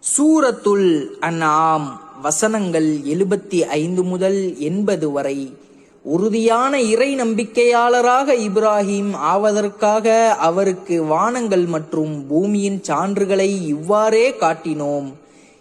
சூரத்துல் அன்ஆம் வசனங்கள் 75 முதல் 80 வரை. உறுதியான இறை நம்பிக்கையாளராக இப்ராஹிம் ஆவதற்காக அவருக்கு வானங்கள் மற்றும் பூமியின் சான்றுகளை இவ்வாறே காட்டினோம்.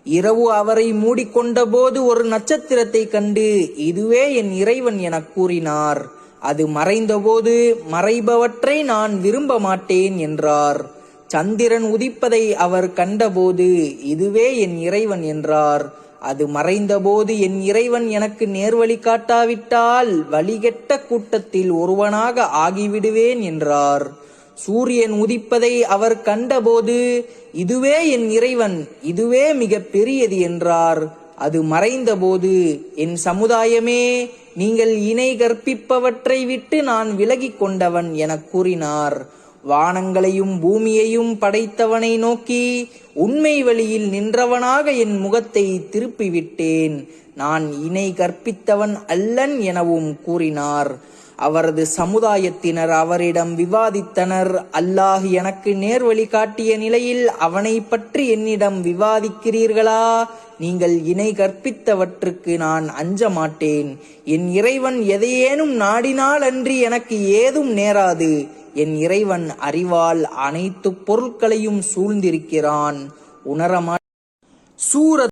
இரவு அவரை மூடிக்கொண்ட போது ஒரு நட்சத்திரத்தை கண்டு, இதுவே என் இறைவன் எனக் கூறினார். அது மறைந்தபோது, மறைபவற்றை நான் விரும்ப மாட்டேன் என்றார். சந்திரன் உதிப்பதை அவர் கண்டபோது, இதுவே என் இறைவன் என்றார். அது மறைந்தபோது, என் இறைவன் எனக்கு நேர்வழி காட்டாவிட்டால் வழிகெட்ட கூட்டத்தில் ஒருவனாக ஆகிவிடுவேன் என்றார். சூரியன் உதிப்பதை அவர் கண்டபோது, இதுவே என் இறைவன், இதுவே மிக பெரியது என்றார். அது மறைந்தபோது, என் சமுதாயமே, நீங்கள் இணை கற்பிப்பவற்றை விட்டு நான் விலகிக் கொண்டவன் எனக் கூறினார். வானங்களையும் பூமியையும் படைத்தவனை நோக்கி, உண்மை வழியில் நின்றவனாக என் முகத்தை திருப்பிவிட்டேன், நான் இணை கற்பித்தவன் அல்லன் எனவும் கூறினார். அவரது சமுதாயத்தினர் அவரிடம் விவாதித்தனர். அல்லாஹ் எனக்கு நேர்வழி காட்டிய நிலையில் அவனை பற்றி என்னிடம் விவாதிக்கிறீர்களா? நீங்கள் இணை கற்பித்தவற்றுக்கு நான் அஞ்ச மாட்டேன். என் இறைவன் எதையேனும் நாடினால் அன்றி எனக்கு ஏதும் நேராது. என் இறைவன் அறிவால் அனைத்து பொருட்களையும் சூழ்ந்திருக்கிறான். உணரமா. சூரத்